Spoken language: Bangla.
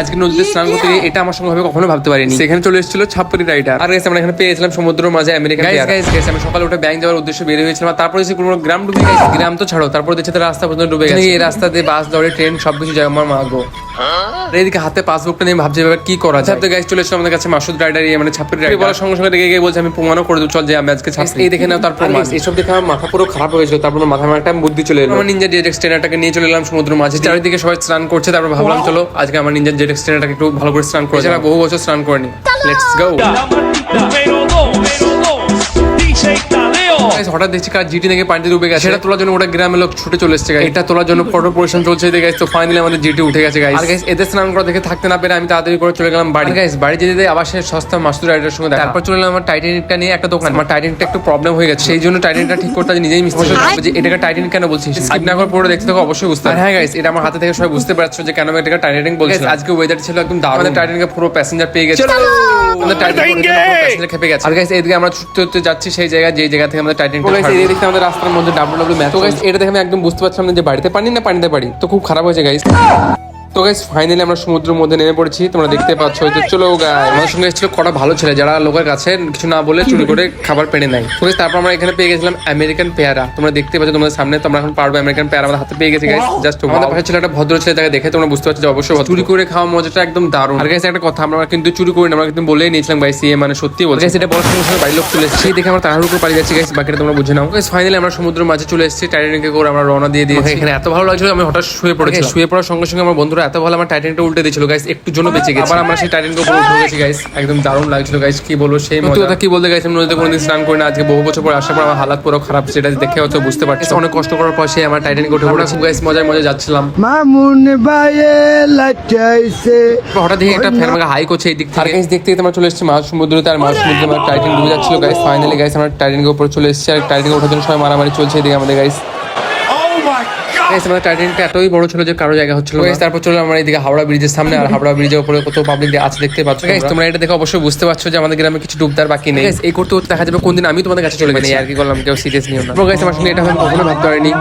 আজকে নদীতে স্নান করতে গিয়ে এটা আমার সঙ্গে হবে কখনো ভাবতে পারিনি। সেখানে চলে এসেছিল ছাপ্পরি রাইডার। আর গাইস আমরা এখানে পেয়েছিলাম সমুদ্রের মাঝে আমেরিকান গাইস আমি সকালে উঠে ব্যাংক যাওয়ার উদ্দেশ্যে বের হয়েছিলাম। তারপরে এসে কোনো গ্রাম ডুবে গেছে। গ্রাম তো ছাড়ো, তারপর দেখছি রাস্তা পর্যন্ত ডুবে গেছে। এই রাস্তা দিয়ে বাস লরি ট্রেন সবকিছু যায়। আমার মা গো, এদিকে হাতে পাসবুকটা নিয়ে ভাবছি এবার কি করা যায়। গাইস চলে এসেছিল আমাদের কাছে মাসুদ রাইডার, মানে ছাপ্পরি রাইডার। বলার সঙ্গে সঙ্গে দেখে বলছে আমি প্রমাণও করে দেবো, চল যে আমি আজকে ছাপ্পরি। এই দেখে নাও তার প্রমাণ। এইসব দেখে আমার মাথা পুরো খারাপ হয়েছিল। তারপর মাথায় একটা বুদ্ধি চলে এলো। আমার নিনজা জেট এক্সটেন্ডারটাকে নিয়ে চলে এলাম সমুদ্রের মাঝে। চারিদিকে সবাই স্নান করছে, তারপর ভাবলাম চলো আজকে আমার নিনজা জেট এক্সটেন্ডারটাকে একটু ভালো করে স্নান করে। এছাড়া বহু বছর স্নান করিনি। Let's go. হঠাৎ দেখছি কার জিটি থেকে পানিতে ডুবে গেছে। সেটা তোলার জন্য ওটা গ্রামের লোক ছুটে চলে এসেছে। এটা তোলার জন্য ফটো পজিশন চলছে। তো ফাইনালি আমাদের জিটি উঠে গেছে গাইস। আর গাইস এদের স্নান করা দেখে থাকতে না পেরে আমি তাড়াতাড়ি করে চলে গেলাম বাড়ি। গাইস বাড়ি যেতে আবার সে সস্তা মাসুদ রাইডারের সঙ্গে দেখা। তারপর চলে এলাম আমার টাইটানিকটা নিয়ে একটা দোকান। আমার টাইটানিকটা একটু প্রবলেম হয়ে গেছে, সেই জন্য টাইটানিকটা ঠিক করতে নিজেই মিস্ত্রি যে এটাকে টাইটানিক কেন বলছিস। স্কিপ না করে পুরো দেখতে থাকো, অবশ্যই বুঝতে পারবে। হ্যাঁ গাইস এটা আমার হাতে থেকে সবাই বুঝতে পারছো যে কেন আমি এটাকে টাইটানিক বলছি। আজকে ওয়েদার ছিল একদম দারুণ। আমাদের টাইটানিকে পুরো প্যাসেঞ্জার পেয়ে গেছে। আমাদের টাইটানিক প্যাসেঞ্জার খেপে গেছে। আর গাইস এদিকে আমরা ছুটতে যাচ্ছি সেই জায়গায় যে জায়গা থেকে আমাদের টাইটানিকটা দেখতে আমাদের রাস্তার মধ্যে ডাব্লিউ ম্যাচ। তো গাইস এটা দেখে আমি একদম বুঝতে পারছিলাম না যে বাড়িতে পানি না পানিতে পারি। তো খুব খারাপ হয়েছে গাইস। তো গাইস ফাইনালি আমরা সমুদ্রের মধ্যে নেমে পড়েছি, তোমরা দেখতে পাচ্ছ। তো চলো গাইস, আমাদের সঙ্গে এসেছিল কটা ভালো ছেলে যারা লোকের কাছে কিছু না বলে চুরি করে খাবার পেড়ে নেয়। তো গাইস তারপর আমরা এখানে পেয়ে গেছিলাম আমেরিকান পেয়ারা। তোমরা দেখতে পাচ্ছ তোমাদের সামনে। তোমরা এখন পারবে আমেরিকান পেয়ারা আমাদের হাতে পেয়ে গেছি গাইস। জাস্ট আমাদের পাশে ছিল একটা ভদ্র ছেলে, তাকে দেখে তোমরা বুঝতে পারছো যে অবশ্যই চুরি করে খাওয়া মজাটা একদম দারুণ। আর গাইস একটা কথা, আমরা কিন্তু চুরি করি না, আমরা কিন্তু বলেই নিয়েছিলাম গাইস। এই মানে সত্যি বলছি গাইস, এটা বলার সঙ্গে সঙ্গে বাড়ির লোক চলে এসেছে। সেই দেখে আমরা তাড়াহুড়ো করে পালিয়ে যাচ্ছি গাইস। বাকিটা তোমরা বুঝে নাও গাইস। ফাইনালি আমরা সমুদ্রের মাঝে চলে এসেছি। টাইটানিকে করে আমরা রওনা দিয়ে দিয়েছি। এখানে এত ভালো লাগছিল আমি হঠাৎ শুয়ে পড়েছি। শুয়ে পড়ার সঙ্গে সঙ্গে আমার বন্ধুরা এত ভালো আমার টাইটানিকটা উল্টে দিয়েছিল গাইস, একটু জন্য বেঁচে গেছে। আবার আমরা সেই টাইটানিক উপরে উঠে গেছি গাইস, একদম দারুণ লাগছিল গাইস। কি বলবো সেই মজা, কি বলতে গাইস আমি নদীতে কোনোদিন স্নান করি না। আজকে বহু বছর পর আসার পর আমার হালাত পুরো খারাপ, সেটা দেখে হয়তো বুঝতে পারছি। অনেক কষ্ট করার পর সেই আমার টাইটানিক উঠে পড়েছি গাইস, মজায় মজা যাচ্ছিলাম। মামুন ভাইয়ে লাইটাইছে। হঠাৎ দেখে একটা ফ্যান আমাকে হাই করছে এই দিক থেকে। গাইস দেখতে আমরা চলে এসেছি মাঝ সমুদ্রতে। আর মাঝ সমুদ্রে আমার টাইটানিক ডুবে যাচ্ছিল গাইস। ফাইনালি গাইস আমরা টাইটানিকের উপরে চলে এসেছি। আর টাইটানিকে ওঠার জন্য সবাই মারামারি চলছে এদিকে আমাদের গাইস। আমাদের টাইটানিকটা এতই বড় ছিল যে কারো জায়গা হচ্ছিল। তারপর চলো আমরা এদিকে হাওড়া ব্রিজের সামনে। আর হাওড়া ব্রিজের উপরে কত পাবলিক আছে দেখতে পাচ্ছ গাইস। তোমরা এটা দেখে অবশ্যই বুঝতে পারছো যে আমাদের গ্রামে কিছু ডুবদার বাকি নেই। এই করতে করতে দেখা যাবে কোনদিন আমি তোমাদের কাছে চলে গেছি। আর কি করলাম, কেউ সিরিয়াস নিও না গাইস। আমার সঙ্গে এটা আমি কখনো ভাবতে পারিনি।